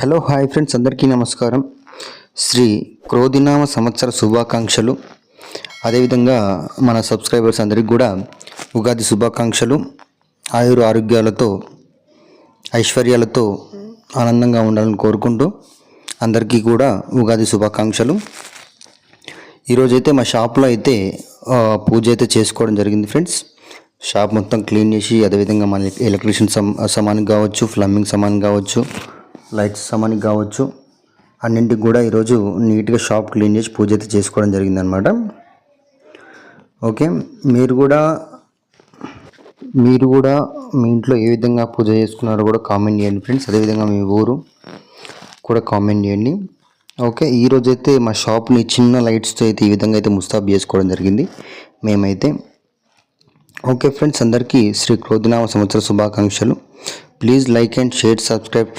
Hello hi friends, అందరికీ నమస్కారం. శ్రీ క్రోధినామ సంవత్సర శుభాకాంక్షలు. అదేవిధంగా మన సబ్స్క్రైబర్స్ అందరికీ కూడా ఉగాది శుభాకాంక్షలు. ఆరోగ్యాలతో ఐశ్వర్యాలతో ఆనందంగా ఉండాలని కోరుకుంటూ అందరికీ కూడా ఉగాది శుభాకాంక్షలు. ఈరోజైతే మా షాప్లో అయితే పూజ అయితే చేసుకోవడం జరిగింది ఫ్రెండ్స్. షాప్ మొత్తం క్లీన్ చేసి, అదేవిధంగా మన ఎలక్ట్రీషియన్ సామాన్ కావచ్చు, ప్లంబింగ్ సామాన్ కావచ్చు, లైట్స్ సామాన్కి కావచ్చు, అన్నింటికి కూడా ఈరోజు నీట్గా షాప్ క్లీన్ చేసి పూజ అయితే చేసుకోవడం జరిగిందనమాట. ఓకే, మీరు కూడా మీ ఇంట్లో ఏ విధంగా పూజ చేసుకున్నారో కూడా కామెంట్ చేయండి ఫ్రెండ్స్. అదేవిధంగా మీ ఊరు కూడా కామెంట్ చేయండి. ఓకే, ఈరోజైతే మా షాప్ని చిన్న లైట్స్తో అయితే ఈ విధంగా అయితే ముస్తాబ్ చేసుకోవడం జరిగింది మేమైతే. ఓకే ఫ్రెండ్స్, అందరికీ శ్రీ క్రోధినామ సంవత్సర శుభాకాంక్షలు. Please like and share, subscribe.